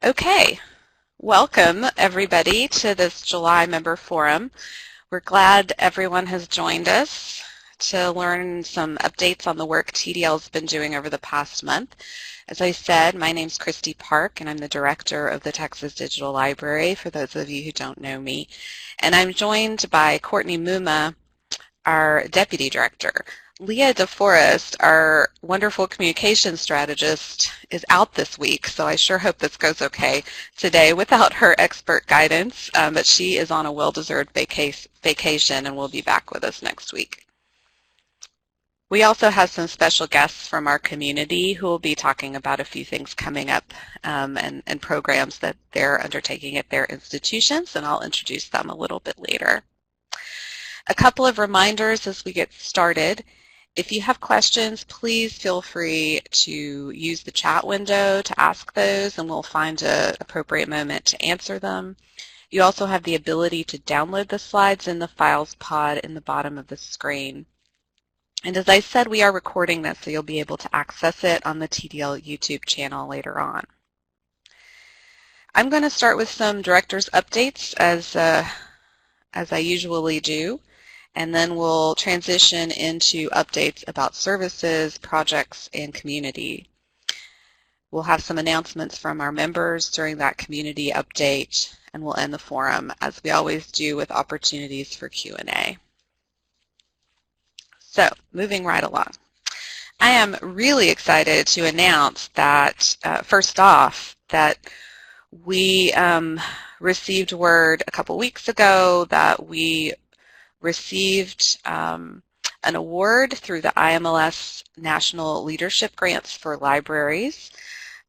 Okay, welcome everybody to this July member forum. We're glad everyone has joined us to learn some updates on the work TDL's been doing over the past month. As I said, my name's Christy Park and I'm the director of the Texas Digital Library, for those of you who don't know me. And I'm joined by Courtney Muma, our deputy director. Leah DeForest, our wonderful communication strategist, is out this week, so I sure hope this goes okay today without her expert guidance, but she is on a well-deserved vacation and will be back with us next week. We also have some special guests from our community who will be talking about a few things coming up and programs that they're undertaking at their institutions, and I'll introduce them a little bit later. A couple of reminders as we get started. If you have questions, please feel free to use the chat window to ask those, and we'll find an appropriate moment to answer them. You also have the ability to download the slides in the Files pod in the bottom of the screen. And as I said, we are recording this, so you'll be able to access it on the TDL YouTube channel later on. I'm going to start with some director's updates as I usually do. And then we'll transition into updates about services, projects, and community. We'll have some announcements from our members during that community update, and we'll end the forum, as we always do, with opportunities for Q&A. So, moving right along. I am really excited to announce that, first off, that we received word a couple weeks ago that we received an award through the IMLS National Leadership Grants for Libraries.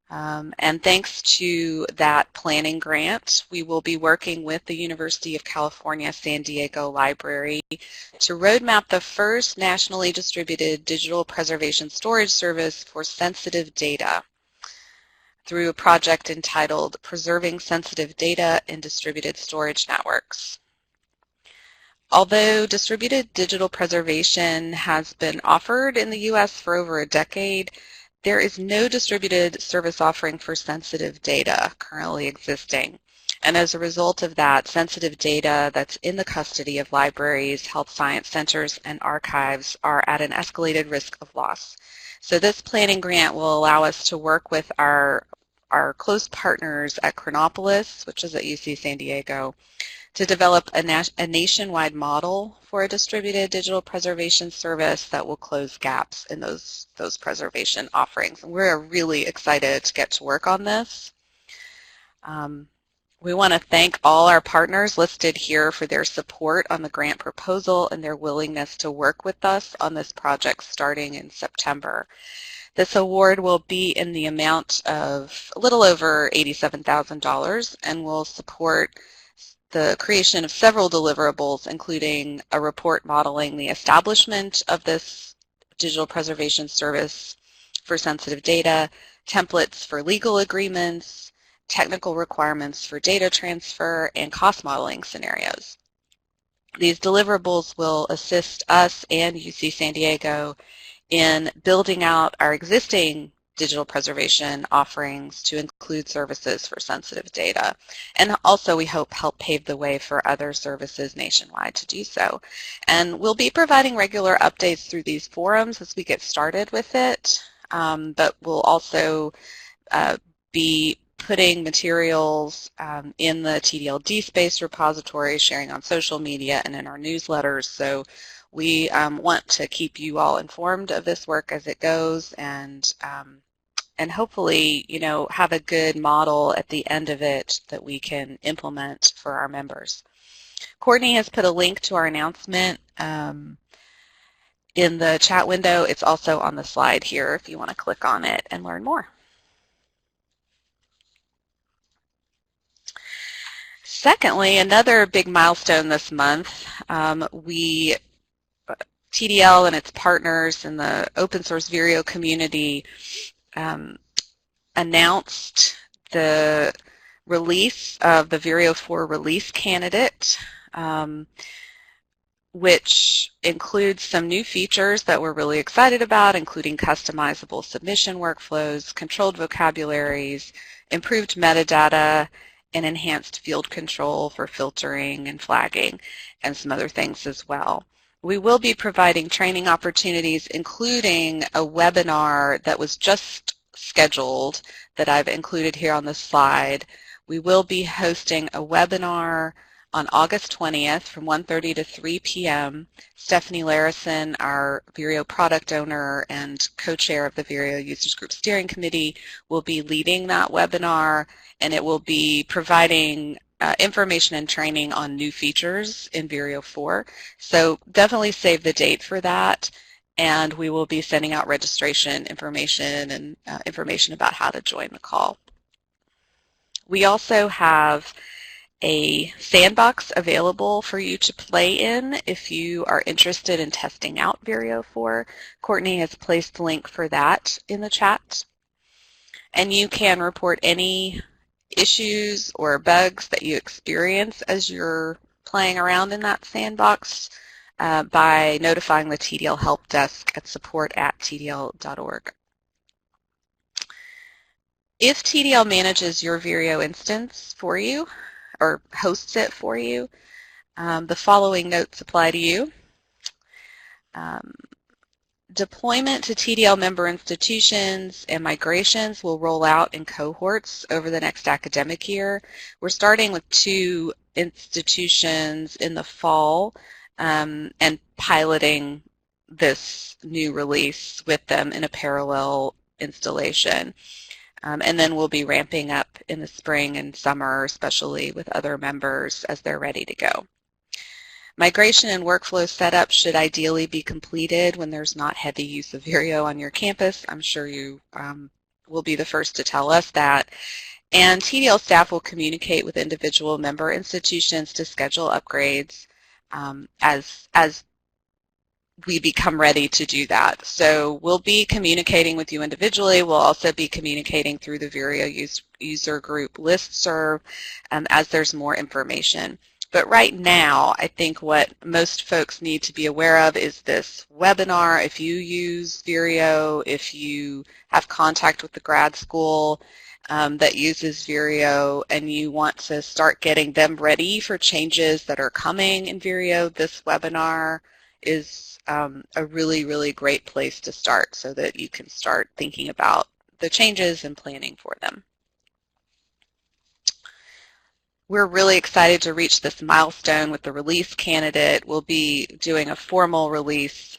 And thanks to that planning grant, we will be working with the University of California, San Diego Library to roadmap the first nationally distributed digital preservation storage service for sensitive data through a project entitled Preserving Sensitive Data in Distributed Storage Networks. Although distributed digital preservation has been offered in the U.S. for over a decade, there is no distributed service offering for sensitive data currently existing. And as a result of that, sensitive data that's in the custody of libraries, health science centers, and archives are at an escalated risk of loss. So this planning grant will allow us to work with our close partners at Chronopolis, which is at UC San Diego, to develop a nationwide model for a distributed digital preservation service that will close gaps in those preservation offerings. And we're really excited to get to work on this. We want to thank all our partners listed here for their support on the grant proposal and their willingness to work with us on this project starting in September. This award will be in the amount of a little over $87,000 and will support the creation of several deliverables, including a report modeling the establishment of this digital preservation service for sensitive data, templates for legal agreements, technical requirements for data transfer, and cost modeling scenarios. These deliverables will assist us and UC San Diego in building out our existing digital preservation offerings to include services for sensitive data. And also we hope help pave the way for other services nationwide to do so. And we'll be providing regular updates through these forums as we get started with it, but we'll also be putting materials in the TDL Space repository, sharing on social media and in our newsletters. So we want to keep you all informed of this work as it goes, and hopefully, have a good model at the end of it that we can implement for our members. Courtney has put a link to our announcement in the chat window. It's also on the slide here if you want to click on it and learn more. Secondly, another big milestone this month, TDL and its partners in the open source Vireo community announced the release of the Vireo 4 release candidate, which includes some new features that we're really excited about, including customizable submission workflows, controlled vocabularies, improved metadata, and enhanced field control for filtering and flagging, and some other things as well. We will be providing training opportunities, including a webinar that was just scheduled that I've included here on the slide. We will be hosting a webinar on August 20th from 1:30 to 3 p.m. Stephanie Larison, our Vireo product owner and co-chair of the Vireo Users Group Steering Committee, will be leading that webinar, and it will be providing information and training on new features in Vireo 4. So definitely save the date for that, and we will be sending out registration information and information about how to join the call. We also have a sandbox available for you to play in if you are interested in testing out Vireo 4. Courtney has placed the link for that in the chat. And you can report any issues or bugs that you experience as you're playing around in that sandbox by notifying the TDL help desk at support@tdl.org. If TDL manages your Vireo instance for you, or hosts it for you, the following notes apply to you. Deployment to TDL member institutions and migrations will roll out in cohorts over the next academic year. We're starting with 2 institutions in the fall and piloting this new release with them in a parallel installation. And then we'll be ramping up in the spring and summer, especially with other members as they're ready to go. Migration and workflow setup should ideally be completed when there's not heavy use of Vireo on your campus. I'm sure you will be the first to tell us that. And TDL staff will communicate with individual member institutions to schedule upgrades as we become ready to do that. So we'll be communicating with you individually. We'll also be communicating through the Vireo user group listserv as there's more information. But right now, I think what most folks need to be aware of is this webinar. If you use Vireo, if you have contact with the grad school that uses Vireo and you want to start getting them ready for changes that are coming in Vireo, this webinar is a really, really great place to start so that you can start thinking about the changes and planning for them. We're really excited to reach this milestone with the release candidate. We'll be doing a formal release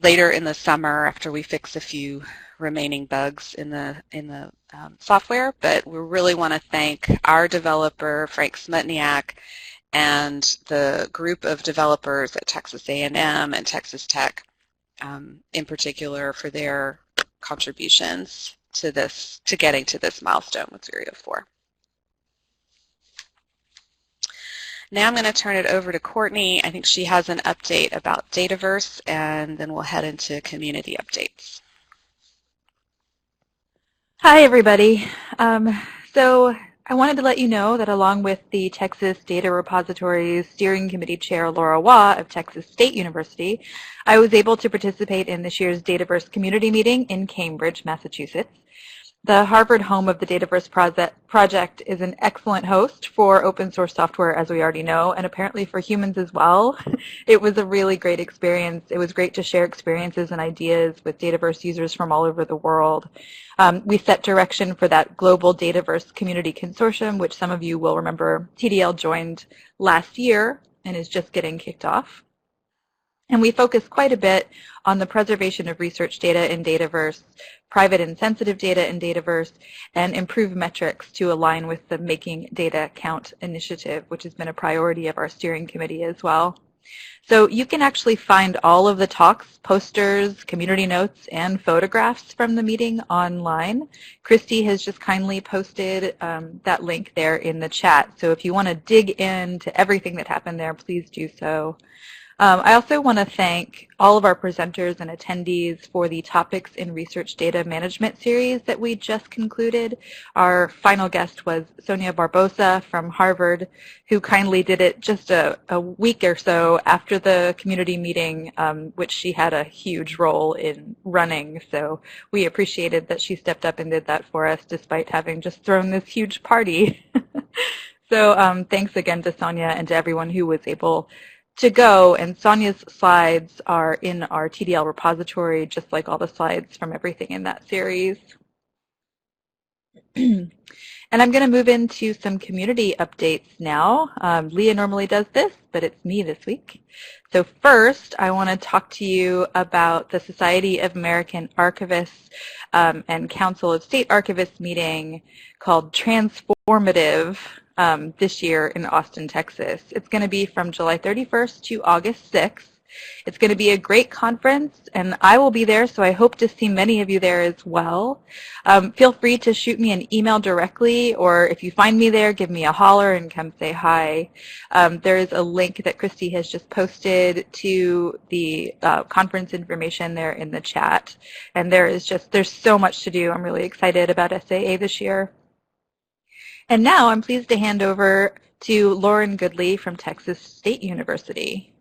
later in the summer after we fix a few remaining bugs in the software, but we really want to thank our developer, Frank Smutniak, and the group of developers at Texas A&M and Texas Tech in particular for their contributions to getting to this milestone with Vireo 4. Now I'm going to turn it over to Courtney. I think she has an update about Dataverse, and then we'll head into community updates. Hi, everybody. So I wanted to let you know that along with the Texas Data Repositories Steering Committee Chair Laura Waugh of Texas State University, I was able to participate in this year's Dataverse community meeting in Cambridge, Massachusetts. The Harvard home of the Dataverse project is an excellent host for open source software, as we already know, and apparently for humans as well. It was a really great experience. It was great to share experiences and ideas with Dataverse users from all over the world. We set direction for that global Dataverse community consortium, which some of you will remember TDL joined last year and is just getting kicked off. And we focus quite a bit on the preservation of research data in Dataverse, private and sensitive data in Dataverse, and improve metrics to align with the Making Data Count initiative, which has been a priority of our steering committee as well. So you can actually find all of the talks, posters, community notes, and photographs from the meeting online. Christy has just kindly posted that link there in the chat. So if you want to dig into everything that happened there, please do so. I also want to thank all of our presenters and attendees for the Topics in Research Data Management series that we just concluded. Our final guest was Sonia Barbosa from Harvard, who kindly did it just a week or so after the community meeting, which she had a huge role in running. So we appreciated that she stepped up and did that for us despite having just thrown this huge party. So thanks again to Sonia and to everyone who was able to go, and Sonia's slides are in our TDL repository, just like all the slides from everything in that series. And I'm going to move into some community updates now. Leah normally does this, but it's me this week. So first, I want to talk to you about the Society of American Archivists and Council of State Archivists meeting called Transformative this year in Austin, Texas. It's going to be from July 31st to August 6th. It's going to be a great conference, and I will be there, so I hope to see many of you there as well. Feel free to shoot me an email directly, or if you find me there, give me a holler and come say hi. There is a link that Christy has just posted to the conference information there in the chat, and there's so much to do. I'm really excited about SAA this year. And now I'm pleased to hand over to Lauren Goodley from Texas State University.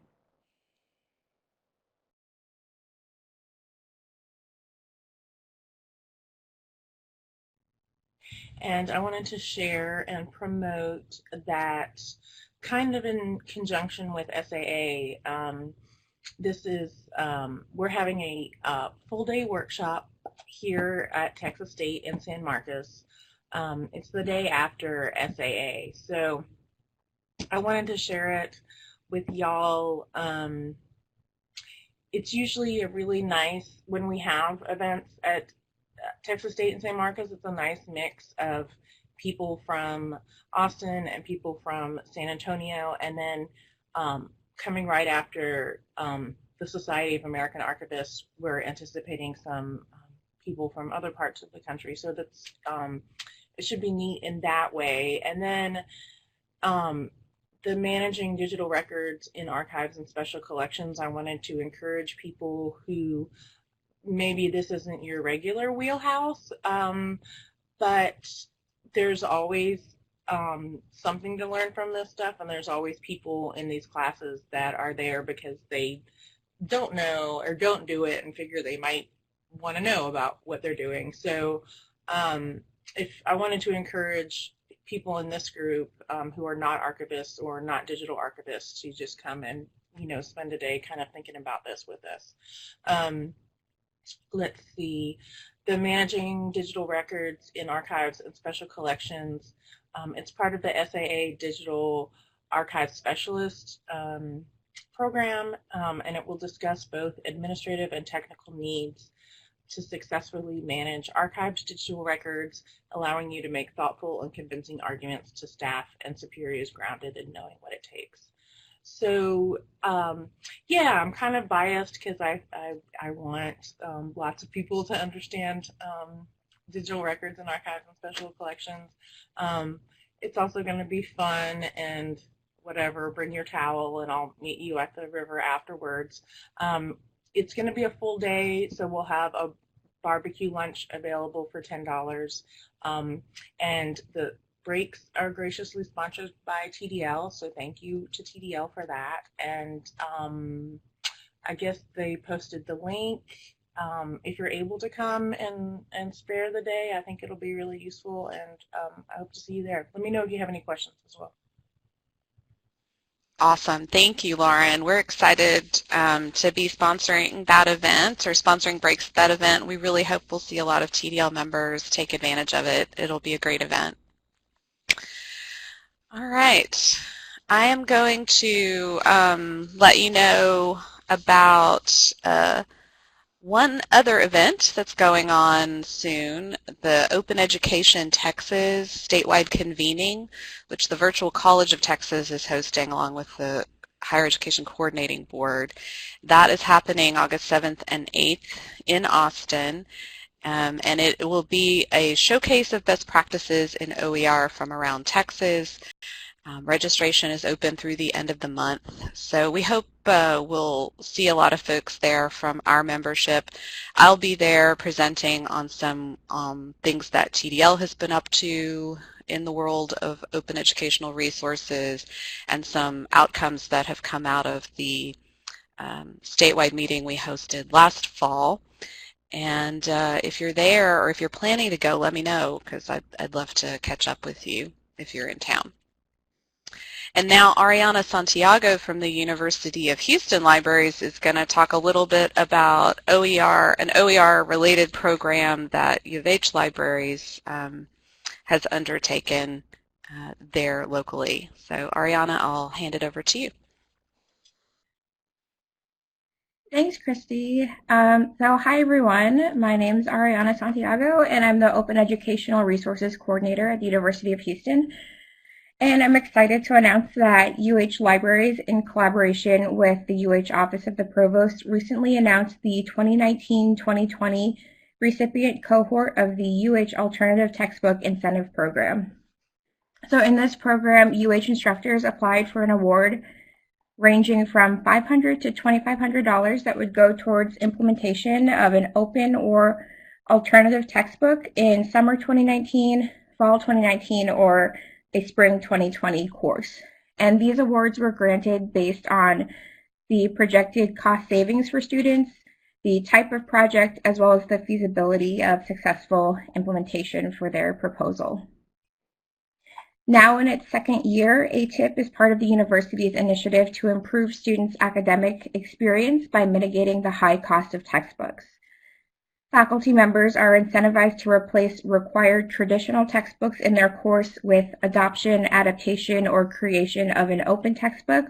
And I wanted to share and promote that kind of in conjunction with SAA. We're having a full-day workshop here at Texas State in San Marcos. It's the day after SAA, so I wanted to share it with y'all. It's usually a really nice, when we have events at Texas State and San Marcos, it's a nice mix of people from Austin and people from San Antonio, and then coming right after the Society of American Archivists, we're anticipating some people from other parts of the country, so that's it should be neat in that way. And then the managing digital records in archives and special collections, I wanted to encourage people who maybe this isn't your regular wheelhouse, but there's always something to learn from this stuff, and there's always people in these classes that are there because they don't know or don't do it and figure they might want to know about what they're doing. So if I wanted to encourage people in this group who are not archivists or not digital archivists to just come and spend a day kind of thinking about this with us. Let's see, the Managing Digital Records in Archives and Special Collections, it's part of the SAA Digital Archive Specialist program, and it will discuss both administrative and technical needs to successfully manage archived digital records, allowing you to make thoughtful and convincing arguments to staff and superiors grounded in knowing what it takes. So yeah, I'm kind of biased because I want lots of people to understand digital records and archives and special collections. It's also going to be fun and whatever, bring your towel and I'll meet you at the river afterwards. It's going to be a full day, so we'll have a barbecue lunch available for $10, and the breaks are graciously sponsored by TDL, so thank you to TDL for that. And I guess they posted the link. If you're able to come and spare the day, I think it'll be really useful, and I hope to see you there. Let me know if you have any questions as well. Awesome. Thank you, Lauren. We're excited to be sponsoring that event or sponsoring breaks at that event. We really hope we'll see a lot of TDL members take advantage of it. It'll be a great event. All right. I am going to let you know about one other event that's going on soon, the Open Education Texas statewide convening, which the Virtual College of Texas is hosting along with the Higher Education Coordinating Board. That is happening August 7th and 8th in Austin, and it will be a showcase of best practices in OER from around Texas. Registration is open through the end of the month, so we hope we'll see a lot of folks there from our membership. I'll be there presenting on some things that TDL has been up to in the world of open educational resources and some outcomes that have come out of the statewide meeting we hosted last fall. And if you're there or if you're planning to go, let me know, because I'd love to catch up with you if you're in town. And now Ariana Santiago from the University of Houston Libraries is going to talk a little bit about OER, an OER-related program that U of H Libraries has undertaken there locally. So Ariana, I'll hand it over to you. Thanks, Christy. Hi everyone. My name is Ariana Santiago, and I'm the Open Educational Resources Coordinator at the University of Houston. And I'm excited to announce that UH Libraries, in collaboration with the UH Office of the Provost, recently announced the 2019-2020 recipient cohort of the UH Alternative Textbook Incentive Program. So in this program, UH instructors applied for an award ranging from $500 to $2,500 that would go towards implementation of an open or alternative textbook in summer 2019, fall 2019, or a spring 2020 course. And these awards were granted based on the projected cost savings for students, the type of project, as well as the feasibility of successful implementation for their proposal. Now in its second year, ATIP is part of the university's initiative to improve students' academic experience by mitigating the high cost of textbooks. Faculty members are incentivized to replace required traditional textbooks in their course with adoption, adaptation, or creation of an open textbook,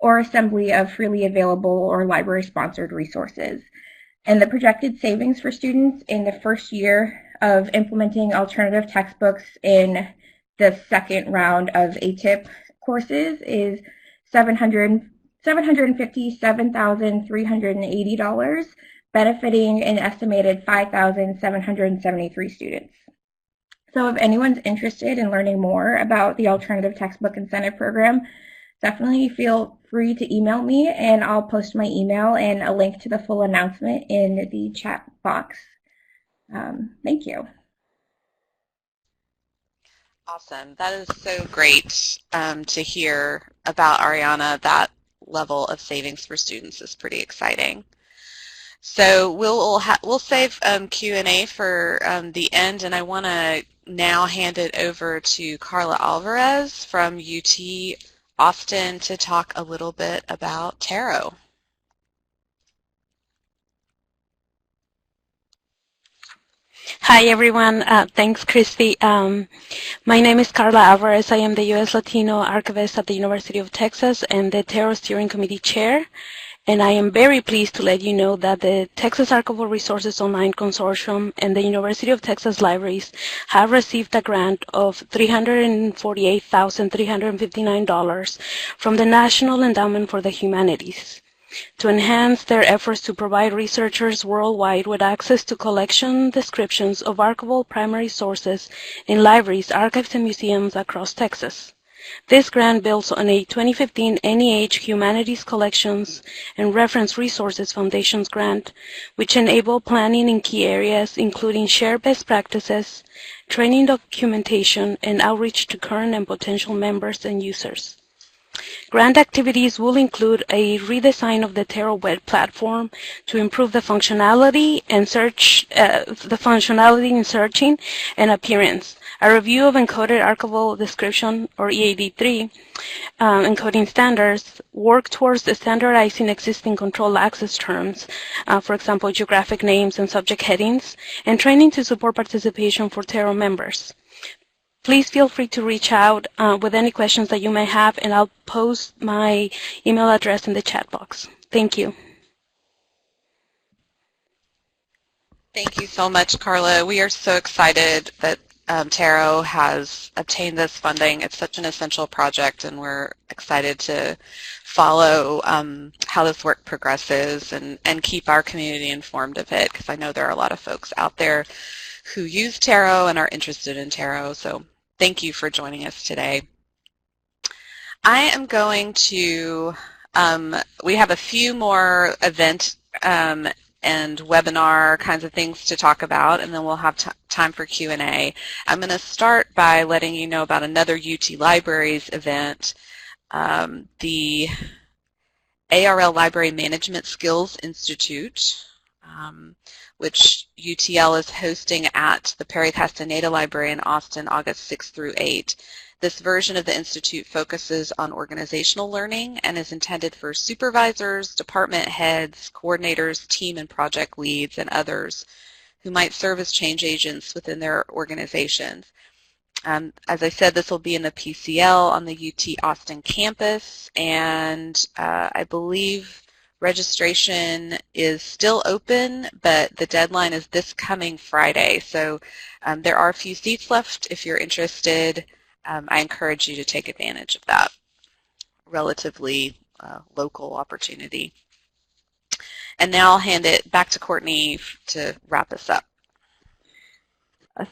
or assembly of freely available or library-sponsored resources. And the projected savings for students in the first year of implementing alternative textbooks in the second round of ATIP courses is $757,380, benefiting an estimated 5,773 students. So if anyone's interested in learning more about the Alternative Textbook Incentive Program, definitely feel free to email me, and I'll post my email and a link to the full announcement in the chat box. Thank you. Awesome. That is so great to hear about, Ariana. That level of savings for students is pretty exciting. So we'll save Q&A for the end, and I want to now hand it over to Carla Alvarez from UT Austin to talk a little bit about Tarot. Hi everyone, thanks Christy. My name is Carla Alvarez. I am the U.S. Latino Archivist at the University of Texas and the Tarot Steering Committee Chair. And I am very pleased to let you know that the Texas Archival Resources Online Consortium and the University of Texas Libraries have received a grant of $348,359 from the National Endowment for the Humanities to enhance their efforts to provide researchers worldwide with access to collection descriptions of archival primary sources in libraries, archives, and museums across Texas. This grant builds on a 2015 NEH Humanities Collections and Reference Resources Foundation's grant, which enable planning in key areas, including shared best practices, training documentation, and outreach to current and potential members and users. Grant activities will include a redesign of the Tarot web platform to improve the functionality and searching and appearance, a review of encoded archival description, or EAD3, encoding standards, work towards standardizing existing control access terms, for example, geographic names and subject headings, and training to support participation for Tarot members. Please feel free to reach out with any questions that you may have, and I'll post my email address in the chat box. Thank you. Thank you so much, Carla. We are so excited that Tarot has obtained this funding. It's such an essential project, and we're excited to follow how this work progresses and keep our community informed of it, because I know there are a lot of folks out there who use Tarot and are interested in Tarot. So thank you for joining us today. I am going to, we have a few more event and webinar kinds of things to talk about, and then we'll have time for Q&A. I'm going to start by letting you know about another UT Libraries event, the ARL Library Management Skills Institute, which UTL is hosting at the Perry Castaneda Library in Austin, August 6th through 8th. This version of the Institute focuses on organizational learning and is intended for supervisors, department heads, coordinators, team and project leads, and others who might serve as change agents within their organizations. As I said, this will be in the PCL on the UT Austin campus, and I believe registration is still open, but the deadline is this coming Friday. So there are a few seats left if you're interested. I encourage you to take advantage of that relatively local opportunity. And now I'll hand it back to Courtney to wrap us up.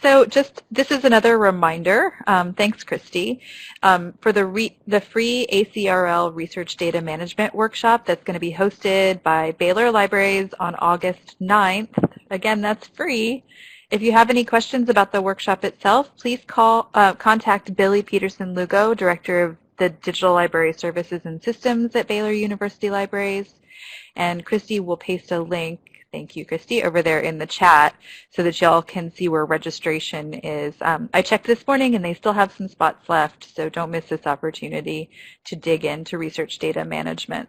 So this is another reminder, thanks Christy, for the free ACRL Research Data Management Workshop that's going to be hosted by Baylor Libraries on August 9th. Again, that's free. If you have any questions about the workshop itself, please contact Billy Peterson-Lugo, Director of the Digital Library Services and Systems at Baylor University Libraries. And Christy will paste a link, thank you Christy, over there in the chat so that y'all can see where registration is. I checked this morning and they still have some spots left, so don't miss this opportunity to dig into research data management.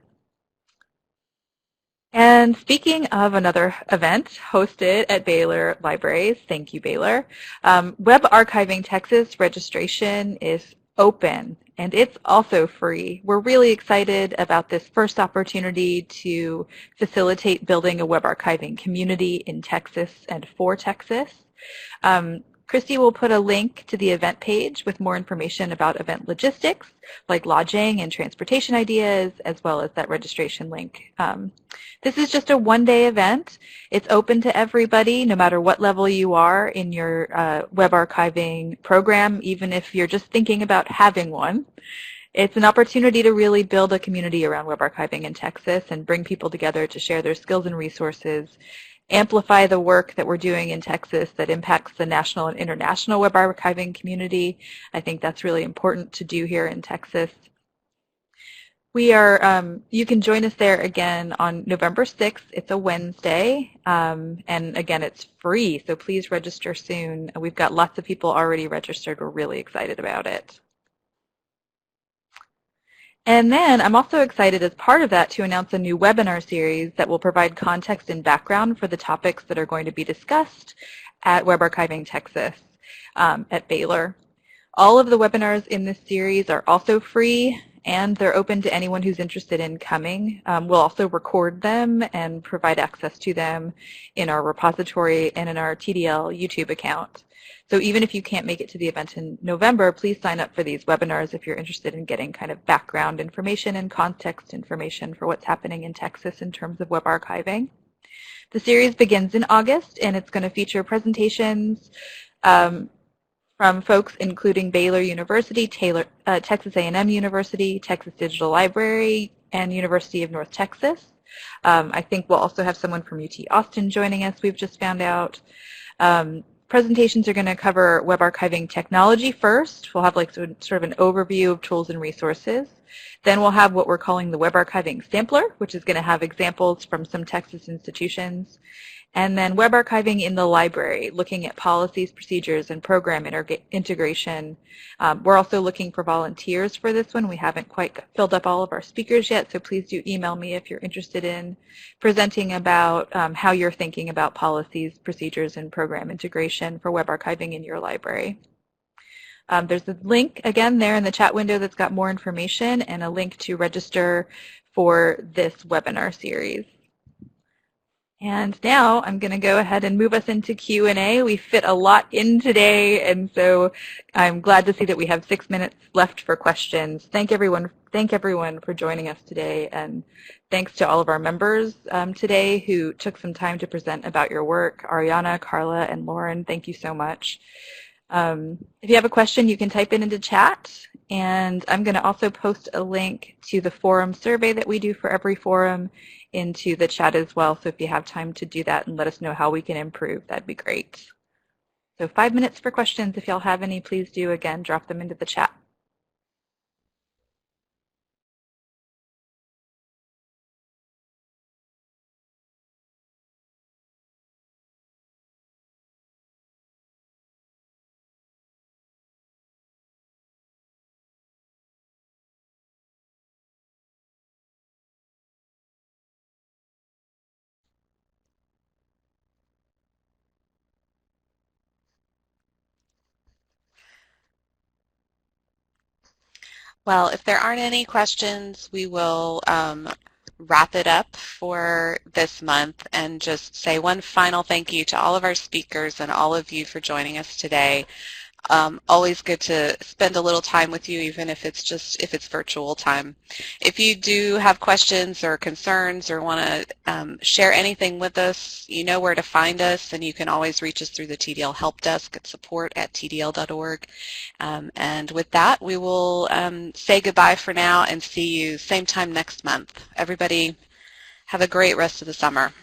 And speaking of another event hosted at Baylor Libraries, thank you Baylor, Web Archiving Texas registration is open and it's also free. We're really excited about this first opportunity to facilitate building a web archiving community in Texas and for Texas. Christy will put a link to the event page with more information about event logistics, like lodging and transportation ideas, as well as that registration link. This is just a one-day event. It's open to everybody, no matter what level you are in your web archiving program, even if you're just thinking about having one. It's an opportunity to really build a community around web archiving in Texas and bring people together to share their skills and resources, amplify the work that we're doing in Texas that impacts the national and international web archiving community. I think that's really important to do here in Texas. We are, you can join us there again on November 6th. It's a Wednesday, and again, it's free, so please register soon. We've got lots of people already registered. We're really excited about it. And then I'm also excited as part of that to announce a new webinar series that will provide context and background for the topics that are going to be discussed at Web Archiving Texas at Baylor. All of the webinars in this series are also free and they're open to anyone who's interested in coming. We'll also record them and provide access to them in our repository and in our TDL YouTube account. So even if you can't make it to the event in November, please sign up for these webinars if you're interested in getting kind of background information and context information for what's happening in Texas in terms of web archiving. The series begins in August, and it's going to feature presentations from folks including Baylor University, Texas A&M University, Texas Digital Library, and University of North Texas. I think we'll also have someone from UT Austin joining us, we've just found out. Presentations are going to cover web archiving technology first. We'll have like sort of an overview of tools and resources. Then we'll have what we're calling the web archiving sampler, which is going to have examples from some Texas institutions. And then web archiving in the library, looking at policies, procedures, and program integration. We're also looking for volunteers for this one. We haven't quite filled up all of our speakers yet, so please do email me if you're interested in presenting about how you're thinking about policies, procedures, and program integration for web archiving in your library. There's a link, again, there in the chat window that's got more information and a link to register for this webinar series. And now I'm going to go ahead and move us into Q&A. We fit a lot in today, and so I'm glad to see that we have 6 minutes left for questions. Thank everyone for joining us today, and thanks to all of our members today who took some time to present about your work. Ariana, Carla, and Lauren, thank you so much. If you have a question, you can type it into chat, and I'm going to also post a link to the forum survey that we do for every forum into the chat as well, so if you have time to do that and let us know how we can improve, that'd be great. So 5 minutes for questions. If y'all have any, please do, again, drop them into the chat. Well, if there aren't any questions, we will wrap it up for this month and just say one final thank you to all of our speakers and all of you for joining us today. Always good to spend a little time with you, even if it's virtual time. If you do have questions or concerns or want to share anything with us, you know where to find us, and you can always reach us through the TDL help desk at support@tdl.org. And with that, we will say goodbye for now and see you same time next month. Everybody, have a great rest of the summer.